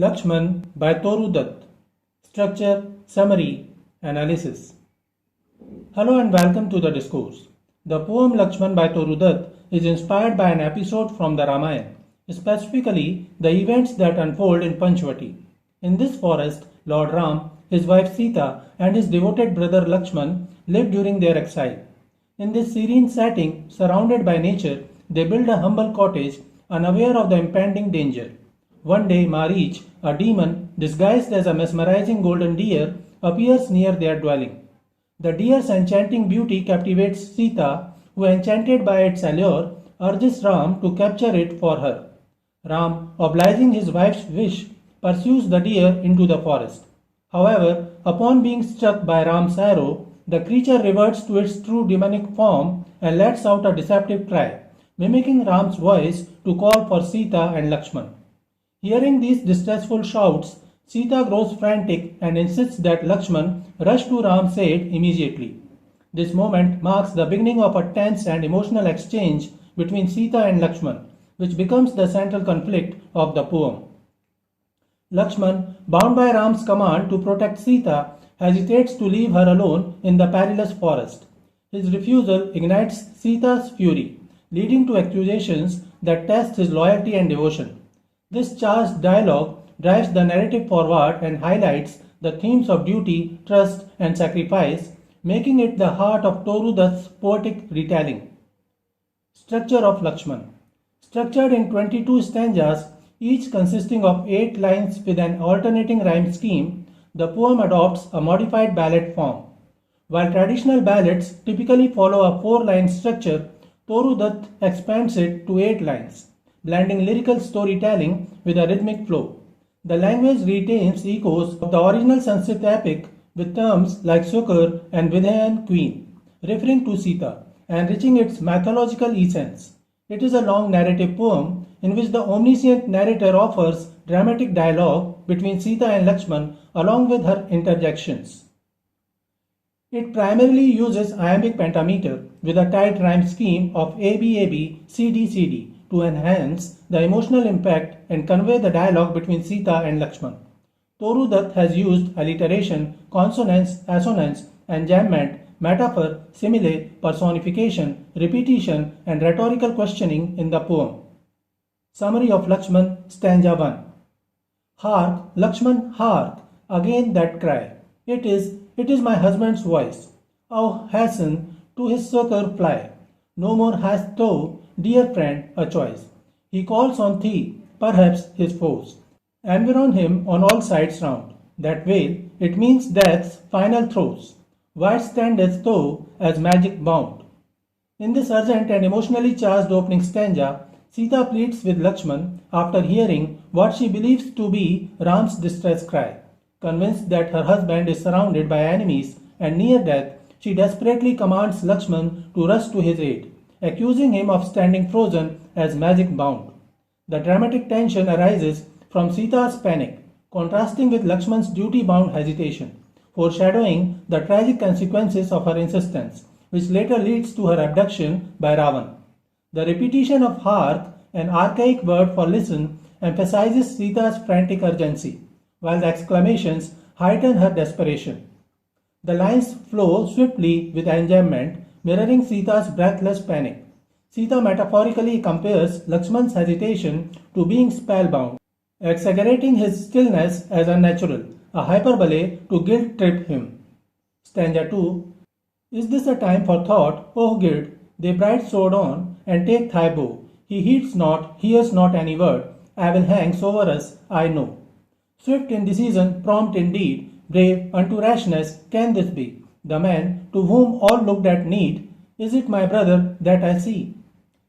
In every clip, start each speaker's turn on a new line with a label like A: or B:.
A: Lakshman by Toru Dutt. Structure, summary, analysis. Hello and welcome to the discourse. The poem Lakshman by Toru Dutt is inspired by an episode from the Ramayana, specifically the events that unfold in Panchvati. In this forest, Lord Ram, his wife Sita, and his devoted brother Lakshman lived during their exile. In this serene setting, surrounded by nature, they build a humble cottage, unaware of the impending danger. One day, Marich, a demon disguised as a mesmerizing golden deer, appears near their dwelling. The deer's enchanting beauty captivates Sita, who, enchanted by its allure, urges Ram to capture it for her. Ram, obliging his wife's wish, pursues the deer into the forest. However, upon being struck by Ram's arrow, the creature reverts to its true demonic form and lets out a deceptive cry, mimicking Ram's voice to call for Sita and Lakshman. Hearing these distressful shouts, Sita grows frantic and insists that Lakshman rush to Ram's aid immediately. This moment marks the beginning of a tense and emotional exchange between Sita and Lakshman, which becomes the central conflict of the poem. Lakshman, bound by Ram's command to protect Sita, hesitates to leave her alone in the perilous forest. His refusal ignites Sita's fury, leading to accusations that test his loyalty and devotion. This charged dialogue drives the narrative forward and highlights the themes of duty, trust, and sacrifice, making it the heart of Toru Dutt's poetic retelling. Structure of Lakshman. Structured in 22 stanzas, each consisting of 8 lines with an alternating rhyme scheme, the poem adopts a modified ballad form. While traditional ballads typically follow a 4-line structure, Toru Dutt expands it to 8 lines, blending lyrical storytelling with a rhythmic flow. The language retains echoes of the original Sanskrit epic with terms like Succour and Videhan Queen, referring to Sita, enriching its mythological essence. It is a long narrative poem in which the omniscient narrator offers dramatic dialogue between Sita and Lakshman along with her interjections. It primarily uses iambic pentameter with a tight rhyme scheme of ABABCDCD to enhance the emotional impact and convey the dialogue between Sita and Lakshman. Toru Dutt has used alliteration, consonance, assonance, enjambment, metaphor, simile, personification, repetition, and rhetorical questioning in the poem. Summary of Lakshman, stanza 1. Hark, Lakshman, hark, again that cry. It is my husband's voice. Oh, hasten to his succor fly. No more hast thou, dear friend, a choice. He calls on thee, perhaps his foes. Environ him on all sides round. That wail, it means death's final throes. Why standest thou as magic bound? In this urgent and emotionally charged opening stanza, Sita pleads with Lakshman after hearing what she believes to be Ram's distress cry. Convinced that her husband is surrounded by enemies and near death, she desperately commands Lakshman to rush to his aid, accusing him of standing frozen as magic bound. The dramatic tension arises from Sita's panic, contrasting with Lakshman's duty-bound hesitation, foreshadowing the tragic consequences of her insistence, which later leads to her abduction by Ravan. The repetition of hark, an archaic word for listen, emphasizes Sita's frantic urgency, while the exclamations heighten her desperation. The lines flow swiftly with enjambment, mirroring Sita's breathless panic. Sita metaphorically compares Lakshman's hesitation to being spellbound, exaggerating his stillness as unnatural, a hyperbole to guilt-trip him. Stanza 2. Is this a time for thought, O guilt? They bright sword on, and take thy bow. He heeds not, hears not any word. Evil hangs over us, I know. Swift in decision, prompt in deed, brave unto rashness, can this be? The man to whom all looked at need, is it my brother that I see?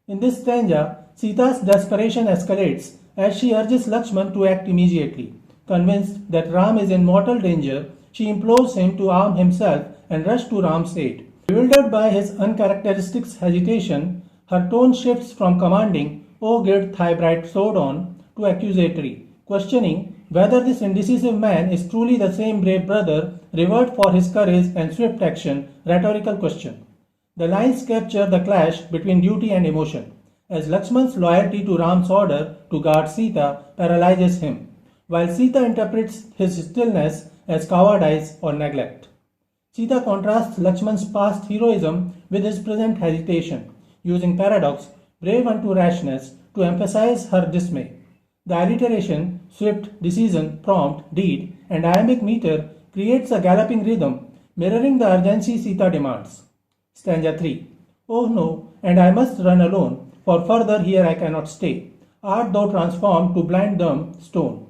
A: In this stanza, Sita's desperation escalates as she urges Lakshman to act immediately. Convinced that Ram is in mortal danger, she implores him to arm himself and rush to Ram's aid. Bewildered by his uncharacteristic hesitation, her tone shifts from commanding, O gird thy bright sword on, to accusatory, questioning whether this indecisive man is truly the same brave brother revered for his courage and swift action. Rhetorical question. The lines capture the clash between duty and emotion, as Lakshman's loyalty to Ram's order to guard Sita paralyzes him, while Sita interprets his stillness as cowardice or neglect. Sita contrasts Lakshman's past heroism with his present hesitation, using paradox, brave unto rashness, to emphasize her dismay. The alliteration, swift, decision, prompt, deed, and iambic meter creates a galloping rhythm, mirroring the urgency Sita demands. Stanza 3. Oh no, and I must run alone, for further here I cannot stay. Art thou transformed to blind dumb stone.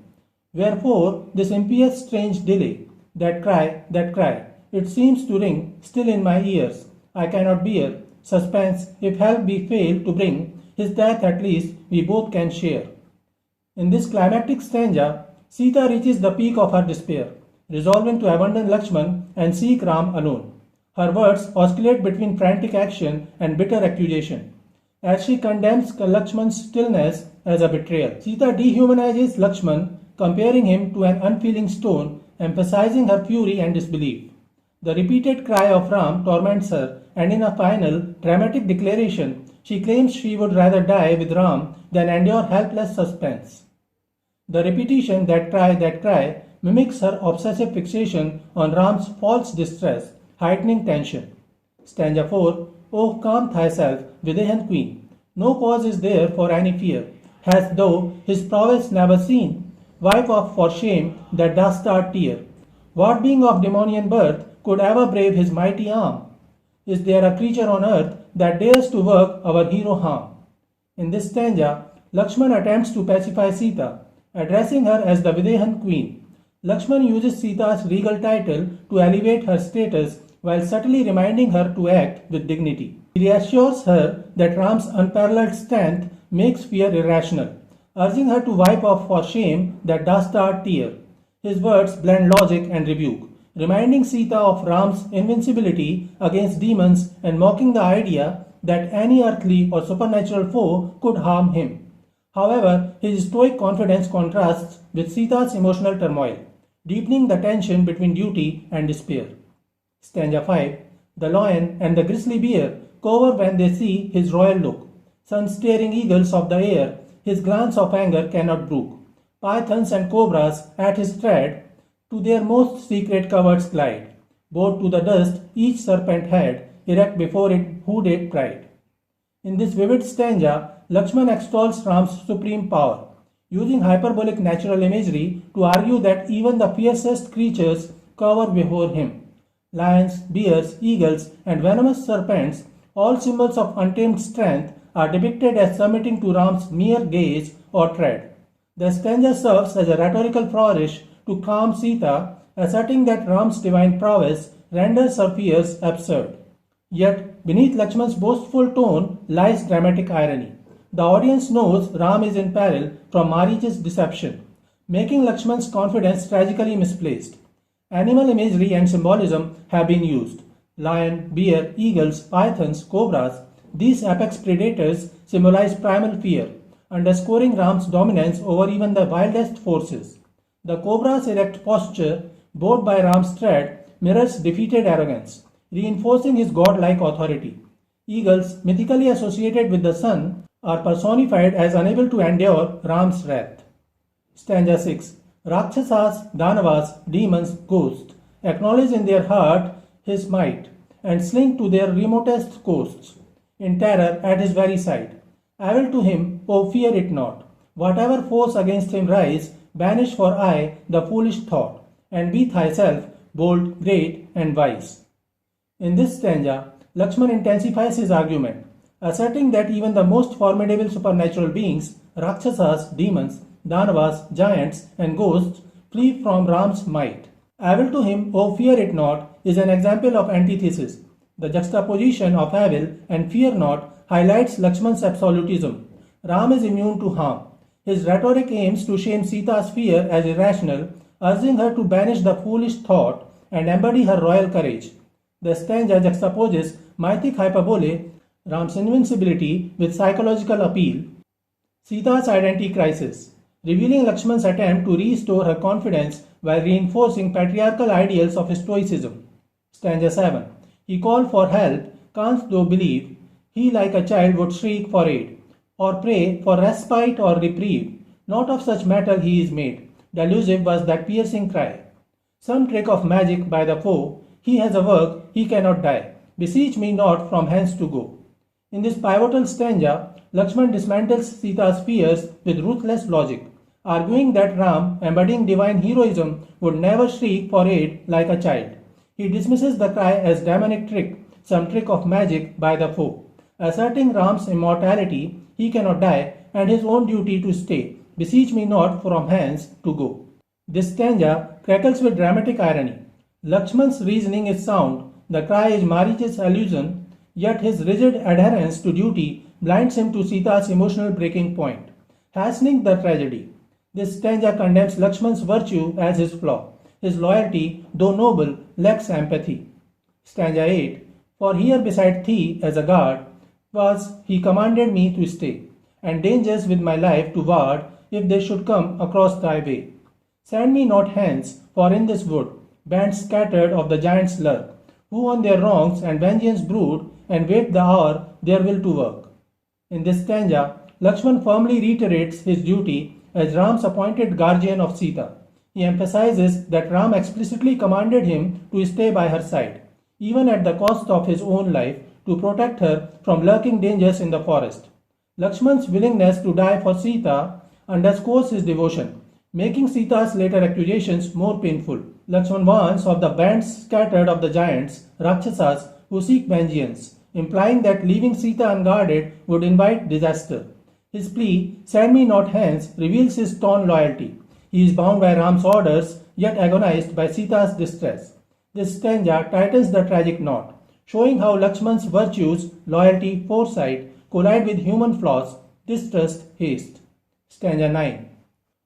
A: Wherefore this impious strange delay, that cry, it seems to ring still in my ears. I cannot bear suspense, if help be failed to bring, his death at least we both can share. In this climactic stanza, Sita reaches the peak of her despair, resolving to abandon Lakshman and seek Ram alone. Her words oscillate between frantic action and bitter accusation, as she condemns Lakshman's stillness as a betrayal. Sita dehumanizes Lakshman, comparing him to an unfeeling stone, emphasizing her fury and disbelief. The repeated cry of Ram torments her, and in a final, dramatic declaration, she claims she would rather die with Ram than endure helpless suspense. The repetition, that cry, mimics her obsessive fixation on Ram's false distress, heightening tension. Stanza 4. O calm thyself, Videhan Queen. No cause is there for any fear. Hast thou his prowess never seen? Wipe off for shame that dastard tear. What being of demonian birth could ever brave his mighty arm? Is there a creature on earth that dares to work our hero harm? In this stanza, Lakshman attempts to pacify Sita, addressing her as the Videhan Queen. Lakshman uses Sita's regal title to elevate her status while subtly reminding her to act with dignity. He reassures her that Ram's unparalleled strength makes fear irrational, urging her to wipe off for shame that dastard tear. His words blend logic and rebuke, reminding Sita of Ram's invincibility against demons and mocking the idea that any earthly or supernatural foe could harm him. However, his stoic confidence contrasts with Sita's emotional turmoil, deepening the tension between duty and despair. Stanza 5. The lion and the grizzly bear cower when they see his royal look. Sun-staring eagles of the air, his glance of anger cannot brook. Pythons and cobras at his tread, to their most secret coverts glide. Bowed to the dust, each serpent head, erect before it hooded pride. In this vivid stanza, Lakshman extols Ram's supreme power, using hyperbolic natural imagery to argue that even the fiercest creatures cower before him. Lions, bears, eagles, and venomous serpents, all symbols of untamed strength, are depicted as submitting to Ram's mere gaze or tread. The stanza serves as a rhetorical flourish to calm Sita, asserting that Ram's divine prowess renders her fears absurd. Yet, beneath Lakshman's boastful tone lies dramatic irony. The audience knows Ram is in peril from Marich's deception, making Lakshman's confidence tragically misplaced. Animal imagery and symbolism have been used. Lion, bear, eagles, pythons, cobras, these apex predators symbolize primal fear, underscoring Ram's dominance over even the wildest forces. The cobra's erect posture, bowed by Ram's tread, mirrors defeated arrogance, reinforcing his godlike authority. Eagles, mythically associated with the sun, are personified as unable to endure Ram's wrath. Stanza 6. Rakshasas, Danavas, demons, ghosts acknowledge in their heart his might and slink to their remotest coasts, in terror at his very side. I will to him, O fear it not. Whatever foes against him rise, banish for aye the foolish thought, and be thyself bold, great, and wise. In this stanza, Lakshman intensifies his argument, asserting that even the most formidable supernatural beings, Rakshasas, demons, Danavas, giants, and ghosts, flee from Ram's might. Evil to him, O fear it not, is an example of antithesis. The juxtaposition of evil and fear not highlights Lakshman's absolutism. Ram is immune to harm. His rhetoric aims to shame Sita's fear as irrational, urging her to banish the foolish thought and embody her royal courage. The stanza juxtaposes mythic hyperbole, Ram's invincibility, with psychological appeal, Sita's identity crisis, revealing Lakshman's attempt to restore her confidence while reinforcing patriarchal ideals of stoicism. Stanza 7. He called for help, canst thou believe? He like a child would shriek for aid, or pray for respite or reprieve. Not of such metal he is made, Delusive was that piercing cry. Some trick of magic by the foe, he has a work, he cannot die. Beseech me not from hence to go. In this pivotal stanza, Lakshman dismantles Sita's fears with ruthless logic, arguing that Ram, embodying divine heroism, would never shriek for aid like a child. He dismisses the cry as demonic trick, some trick of magic by the foe, asserting Ram's immortality, he cannot die, and his own duty to stay. Beseech me not from hence to go. This stanza crackles with dramatic irony. Lakshman's reasoning is sound, the cry is Marich's allusion, yet his rigid adherence to duty blinds him to Sita's emotional breaking point, hastening the tragedy. This stanza condemns Lakshman's virtue as his flaw. His loyalty, though noble, lacks empathy. Stanza 8. For here beside thee as a guard was he commanded me to stay, and dangers with my life to ward if they should come across thy way. Send me not hence, for in this wood bands scattered of the giants lurk, who on their wrongs and vengeance brood and wait the hour their will to work. In this stanza, Lakshman firmly reiterates his duty as Ram's appointed guardian of Sita. He emphasizes that Ram explicitly commanded him to stay by her side, even at the cost of his own life, to protect her from lurking dangers in the forest. Lakshman's willingness to die for Sita underscores his devotion, making Sita's later accusations more painful. Lakshman warns of the bands scattered of the giants, Rakshasas, who seek vengeance, implying that leaving Sita unguarded would invite disaster. His plea, send me not hence, reveals his torn loyalty. He is bound by Ram's orders, yet agonized by Sita's distress. This stanza tightens the tragic knot, showing how Lakshman's virtues, loyalty, foresight collide with human flaws, distrust, haste. Stanza 9.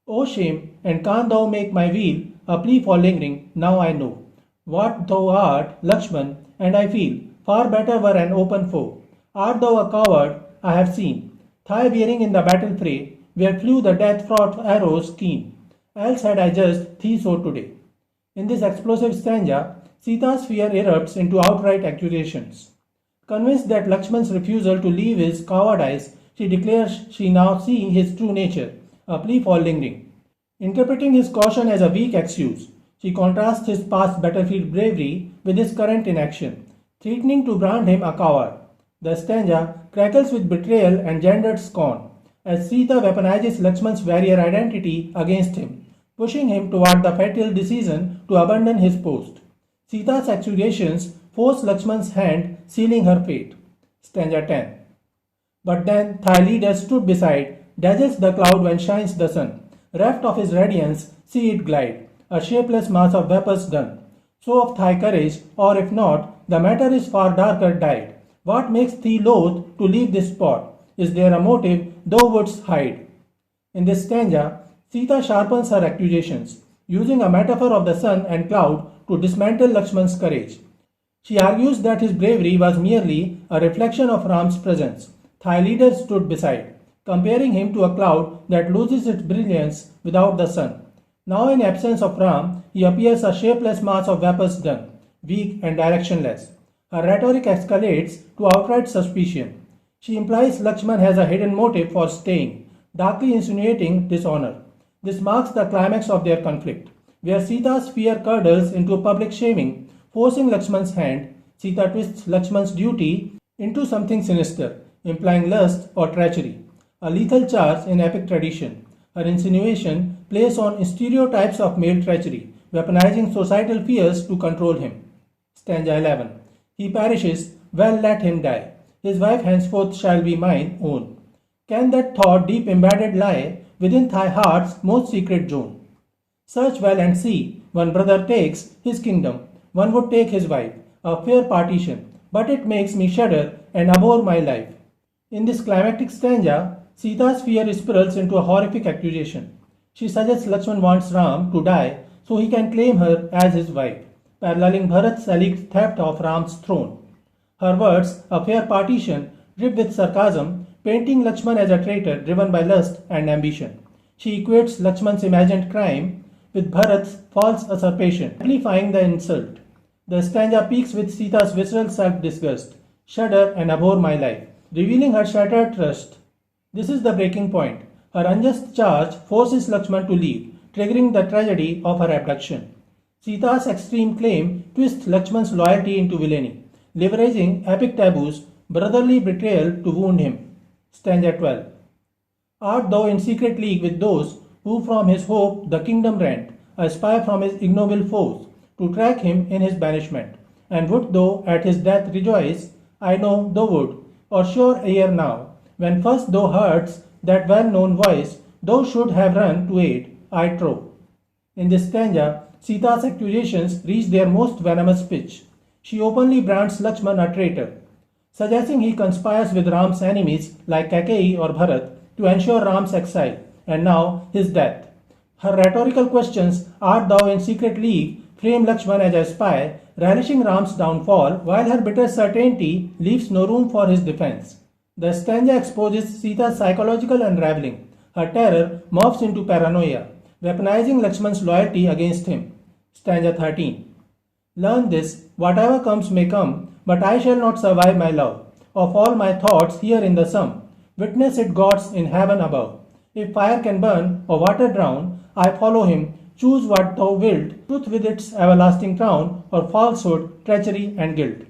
A: O shame, and can't thou make my weal a plea for lingering, now I know what thou art, Lakshman, and I feel far better were an open foe. Art thou a coward, I have seen, thigh bearing in the battle fray, where flew the death-fraught arrows keen, else had I just thee so today. In this explosive stanza, Sita's fear erupts into outright accusations. Convinced that Lakshman's refusal to leave is cowardice, she declares she now sees his true nature, a plea for lingering. Interpreting his caution as a weak excuse, she contrasts his past battlefield bravery with his current inaction, threatening to brand him a coward. The stanza crackles with betrayal and gendered scorn, as Sita weaponizes Lakshman's warrior identity against him, pushing him toward the fatal decision to abandon his post. Sita's accusations force Lakshman's hand, sealing her fate. Stanza 10. But then thy leader stood beside, dazzles the cloud when shines the sun. Reft of his radiance, see it glide, a shapeless mass of vapors done. So of thy courage, or if not, the matter is far darker dyed. What makes thee loath to leave this spot? Is there a motive thou wouldst hide? In this stanza, Sita sharpens her accusations, using a metaphor of the sun and cloud to dismantle Lakshman's courage. She argues that his bravery was merely a reflection of Ram's presence. Thy leader stood beside, comparing him to a cloud that loses its brilliance without the sun. Now in absence of Ram, he appears a shapeless mass of vapors done, weak and directionless. Her rhetoric escalates to outright suspicion. She implies Lakshman has a hidden motive for staying, darkly insinuating dishonor. This marks the climax of their conflict, where Sita's fear curdles into public shaming, forcing Lakshman's hand. Sita twists Lakshman's duty into something sinister, implying lust or treachery, a lethal charge in epic tradition. Her insinuation plays on stereotypes of male treachery, weaponizing societal fears to control him. Stanza 11. He perishes, well let him die. His wife henceforth shall be mine own. Can that thought deep embedded lie within thy heart's most secret zone? Search well and see, one brother takes his kingdom, one would take his wife, a fair partition, but it makes me shudder and abhor my life. In this climactic stanza, Sita's fear spirals into a horrific accusation. She suggests Lakshman wants Ram to die so he can claim her as his wife, paralleling Bharat's alleged theft of Ram's throne. Her words, a fair partition, drip with sarcasm, painting Lakshman as a traitor driven by lust and ambition. She equates Lakshman's imagined crime with Bharat's false usurpation, amplifying the insult. The stanza peaks with Sita's visceral self-disgust, shudder and abhor my life, revealing her shattered trust. This is the breaking point. Her unjust charge forces Lakshman to leave, triggering the tragedy of her abduction. Sita's extreme claim twists Lakshman's loyalty into villainy, leveraging epic taboos, brotherly betrayal to wound him. Stanza 12. Art thou in secret league with those who from his hope the kingdom rent, a spy from his ignoble foes, to track him in his banishment? And would thou at his death rejoice? I know thou would, or sure ere now, when first thou heardst that well-known voice, thou should have run to aid, I trow. In this stanza, Sita's accusations reach their most venomous pitch. She openly brands Lakshman a traitor, suggesting he conspires with Ram's enemies like Kaikeyi or Bharat to ensure Ram's exile and now his death. Her rhetorical questions, art thou in secret league, frame Lakshman as a spy, relishing Ram's downfall, while her bitter certainty leaves no room for his defense. The stanza exposes Sita's psychological unraveling. Her terror morphs into paranoia, weaponizing Lakshman's loyalty against him. Stanza 13. Learn this, whatever comes may come, but I shall not survive my love. Of all my thoughts here in the sum, witness it gods in heaven above. If fire can burn or water drown, I follow him. Choose what thou wilt, truth with its everlasting crown, or falsehood, treachery, and guilt.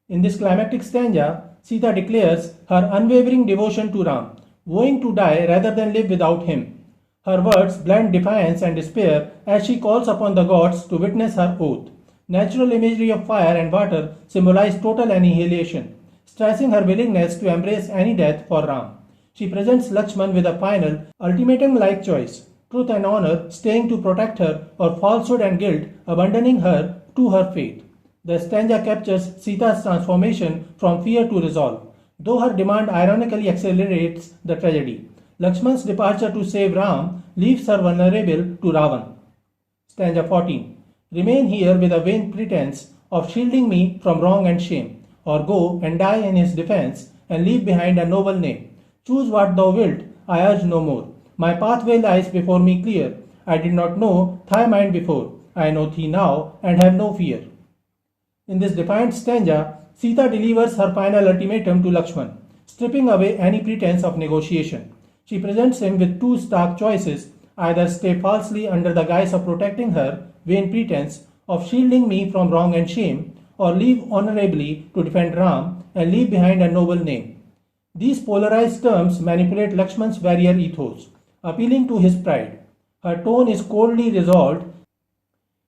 A: In this climactic stanza, Sita declares her unwavering devotion to Ram, vowing to die rather than live without him. Her words blend defiance and despair as she calls upon the gods to witness her oath. Natural imagery of fire and water symbolize total annihilation, stressing her willingness to embrace any death for Ram. She presents Lakshman with a final, ultimatum-like choice: truth and honor staying to protect her, or falsehood and guilt abandoning her to her fate. The stanza captures Sita's transformation from fear to resolve, though her demand ironically accelerates the tragedy. Lakshman's departure to save Ram leaves her vulnerable to Ravan. Stanza 14. Remain here with a vain pretense of shielding me from wrong and shame, or go and die in his defense and leave behind a noble name. Choose what thou wilt, I urge no more. My pathway lies before me clear. I did not know thy mind before. I know thee now and have no fear. In this defiant stanza, Sita delivers her final ultimatum to Lakshman, stripping away any pretense of negotiation. She presents him with two stark choices: either stay falsely under the guise of protecting her, vain pretense of shielding me from wrong and shame, or leave honorably to defend Ram and leave behind a noble name. These polarized terms manipulate Lakshman's warrior ethos, appealing to his pride. Her tone is coldly resolved.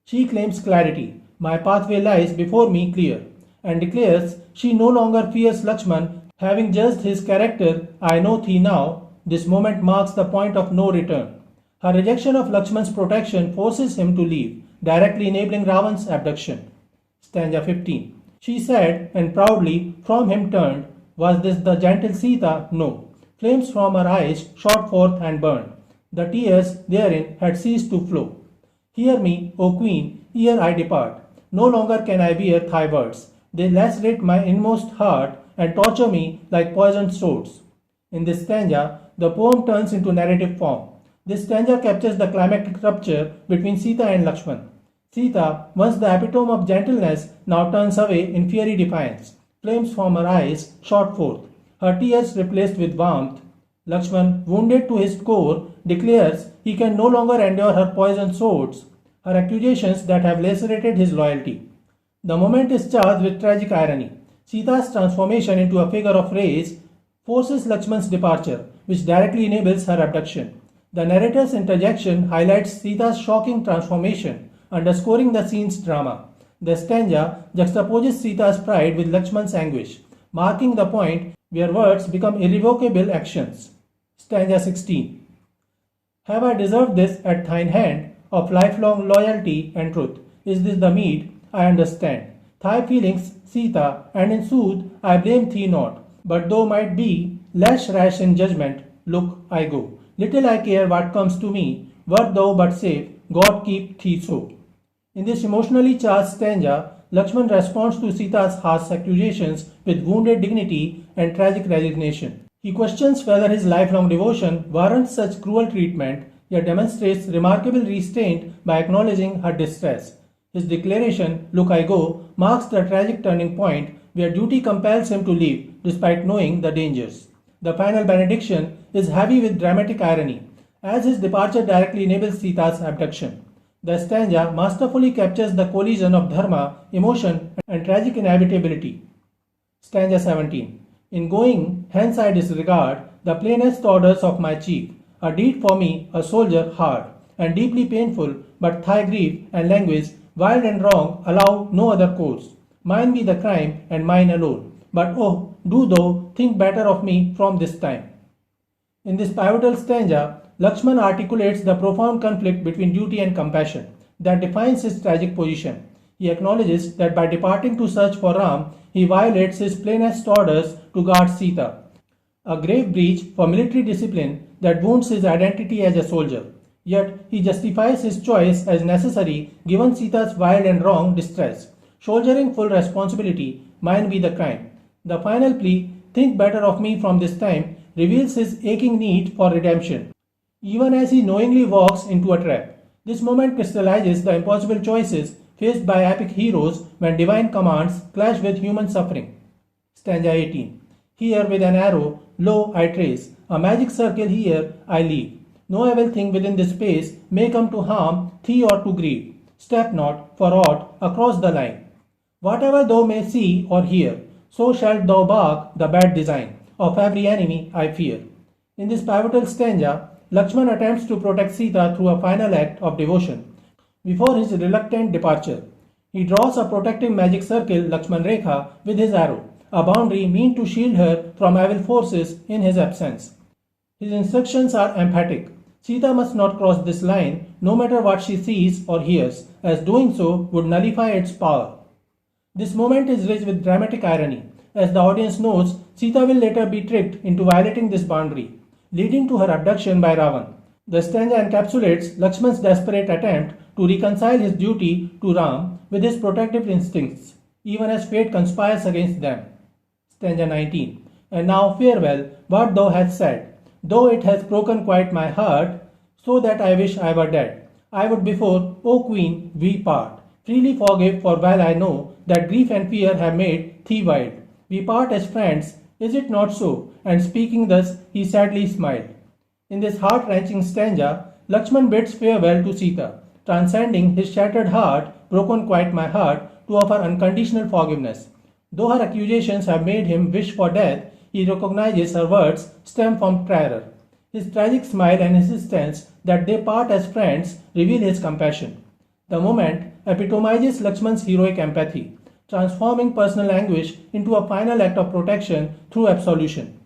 A: She claims clarity. My pathway lies before me clear, and declares she no longer fears Lakshman, having judged his character. I know thee now. This moment marks the point of no return. Her rejection of Lakshman's protection forces him to leave, directly enabling Ravan's abduction. Stanza 15. She said, and proudly from him turned, was this the gentle Sita? No. Flames from her eyes shot forth and burned. The tears therein had ceased to flow. Hear me, O Queen, ere I depart. No longer can I bear thy words. They lacerate my inmost heart and torture me like poisoned swords. In this stanza, the poem turns into narrative form. This stanza captures the climactic rupture between Sita and Lakshman. Sita, once the epitome of gentleness, now turns away in fiery defiance. Flames from her eyes shot forth, her tears replaced with warmth. Lakshman, wounded to his core, declares he can no longer endure her poisoned swords, her accusations that have lacerated his loyalty. The moment is charged with tragic irony. Sita's transformation into a figure of rage forces Lakshman's departure, which directly enables her abduction. The narrator's interjection highlights Sita's shocking transformation, underscoring the scene's drama. The stanza juxtaposes Sita's pride with Lakshman's anguish, marking the point where words become irrevocable actions. Stanza 16. Have I deserved this at thine hand, of lifelong loyalty and truth? Is this the meed? I understand thy feelings, Sita, and in sooth I blame thee not. But thou might be less rash in judgment. Look, I go. Little I care what comes to me. Wert thou but safe, God keep thee so. In this emotionally charged stanza, Lakshman responds to Sita's harsh accusations with wounded dignity and tragic resignation. He questions whether his lifelong devotion warrants such cruel treatment, yet demonstrates remarkable restraint by acknowledging her distress. His declaration, "Look, I go," marks the tragic turning point where duty compels him to leave despite knowing the dangers. The final benediction is heavy with dramatic irony. as his departure directly enables Sita's abduction. The stanza masterfully captures the collision of dharma, emotion, and tragic inevitability. Stanza 17. In going, hence I disregard the plainest orders of my chief, a deed for me, a soldier, hard, and deeply painful, but thy grief and language, wild and wrong, allow no other course. Mine be the crime, and mine alone. But oh, do thou think better of me from this time. In this pivotal stanza, Lakshman articulates the profound conflict between duty and compassion that defines his tragic position. He acknowledges that by departing to search for Ram, he violates his plainest orders to guard Sita, a grave breach for military discipline that wounds his identity as a soldier. Yet he justifies his choice as necessary given Sita's wild and wrong distress. Shouldering full responsibility, mine be the crime. The final plea, think better of me from this time, reveals his aching need for redemption, even as he knowingly walks into a trap. This moment crystallizes the impossible choices faced by epic heroes when divine commands clash with human suffering. Stanza 18. Here with an arrow, lo, I trace, a magic circle here I leave. No evil thing within this space may come to harm thee or to grieve. Step not, for aught, across the line. Whatever thou may see or hear, so shalt thou bark the bad design of every enemy I fear. In this pivotal stanza, Lakshman attempts to protect Sita through a final act of devotion before his reluctant departure. He draws a protective magic circle, Lakshman Rekha, with his arrow, a boundary meant to shield her from evil forces in his absence. His instructions are emphatic. Sita must not cross this line, no matter what she sees or hears, as doing so would nullify its power. This moment is rich with dramatic irony. As the audience knows, Sita will later be tricked into violating this boundary, leading to her abduction by Ravan. The stanza encapsulates Lakshman's desperate attempt to reconcile his duty to Ram with his protective instincts, even as fate conspires against them. Stanza 19. And now farewell, what thou hast said, though it has broken quite my heart, so that I wish I were dead. I would before, O Queen, we part. Freely forgive, for well I know that grief and fear have made thee wild. We part as friends, is it not so? And speaking thus, he sadly smiled. In this heart-wrenching stanza, Lakshman bids farewell to Sita, transcending his shattered heart, broken quite my heart, to offer unconditional forgiveness. Though her accusations have made him wish for death, he recognizes her words stem from terror. His tragic smile and insistence that they part as friends reveal his compassion. The moment epitomizes Lakshman's heroic empathy, transforming personal anguish into a final act of protection through absolution.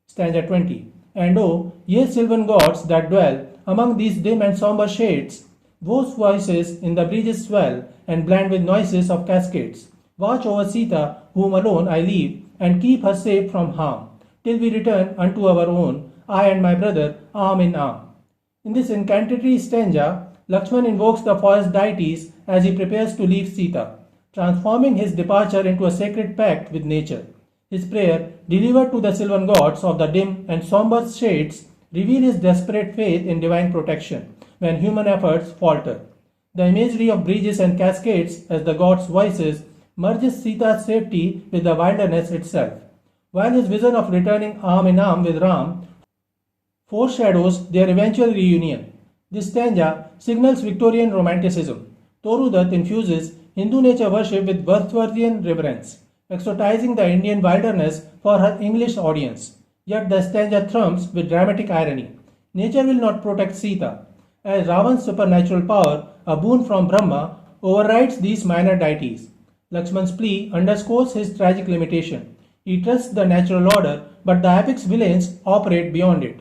A: Stanza 20. And oh, ye sylvan gods that dwell among these dim and somber shades, whose voices in the breezes swell and blend with noises of cascades, watch over Sita, whom alone I leave, and keep her safe from harm, till we return unto our own, I and my brother, arm in arm. In this incantatory stanza, Lakshman invokes the forest deities as he prepares to leave Sita, transforming his departure into a sacred pact with nature. His prayer, delivered to the sylvan gods of the dim and somber shades, reveal his desperate faith in divine protection when human efforts falter. The imagery of bridges and cascades as the gods' voices merges Sita's safety with the wilderness itself, while his vision of returning arm in arm with Ram foreshadows their eventual reunion. This stanza signals Victorian Romanticism. Toru Dutt infuses Hindu nature worship with Wordsworthian reverence, exoticizing the Indian wilderness for her English audience. Yet the stanza thrums with dramatic irony. Nature will not protect Sita, as Ravan's supernatural power, a boon from Brahma, overrides these minor deities. Lakshman's plea underscores his tragic limitation. He trusts the natural order, but the epic's villains operate beyond it.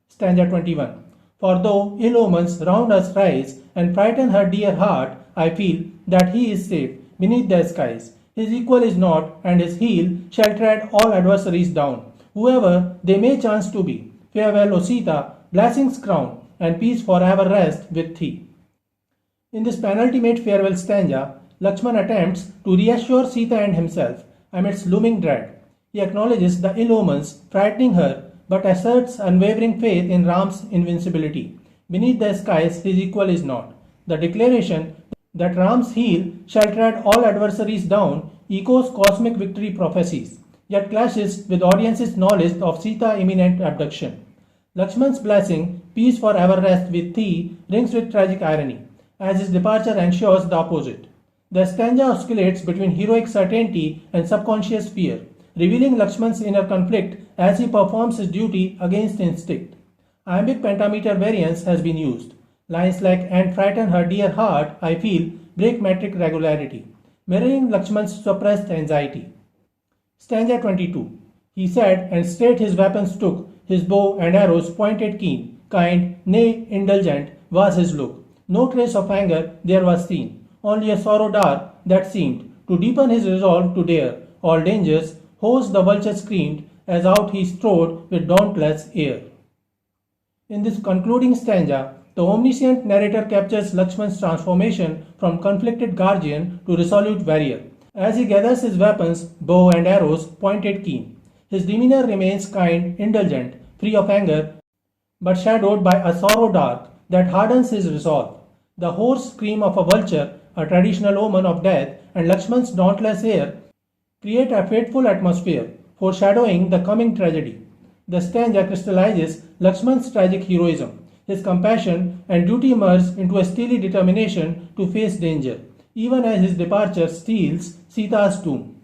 A: Stanza 21. For though ill omens round us rise and frighten her dear heart, I feel that he is safe beneath the skies. His equal is not, and his heel shall tread all adversaries down, whoever they may chance to be. Farewell, O Sita, blessings crown, and peace forever rest with thee. In this penultimate farewell stanza, Lakshman attempts to reassure Sita and himself amidst looming dread. He acknowledges the ill omens frightening her, but asserts unwavering faith in Ram's invincibility. Beneath the skies, his equal is not. The declaration that Ram's heel shall tread all adversaries down echoes cosmic victory prophecies, yet clashes with audience's knowledge of Sita's imminent abduction. Lakshman's blessing peace for ever rest with thee, rings with tragic irony, as his departure ensures the opposite. The stanza oscillates between heroic certainty and subconscious fear, revealing Lakshman's inner conflict as he performs his duty against instinct. Iambic pentameter variance has been used. Lines like "and frighten her dear heart, I feel" break metric regularity, mirroring Lakshman's suppressed anxiety. Stanza 22. He said, and straight his weapons took, his bow and arrows pointed keen, kind, nay, indulgent, was his look. No trace of anger there was seen, only a sorrow dark that seemed to deepen his resolve to dare all dangers. Hoarse the vulture screamed, as out he strode with dauntless air. In this concluding stanza, the omniscient narrator captures Lakshman's transformation from conflicted guardian to resolute warrior. As he gathers his weapons, bow and arrows pointed keen, his demeanor remains kind, indulgent, free of anger, but shadowed by a sorrow dark that hardens his resolve. The hoarse scream of a vulture, a traditional omen of death, and Lakshman's dauntless air create a fateful atmosphere, foreshadowing the coming tragedy. The stanza crystallizes Lakshman's tragic heroism. His compassion and duty merge into a steely determination to face danger, even as his departure steals Sita's tomb.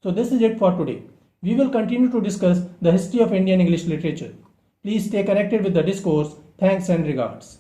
A: So this is it for today. We will continue to discuss the history of Indian English literature. Please stay connected with the discourse. Thanks and regards.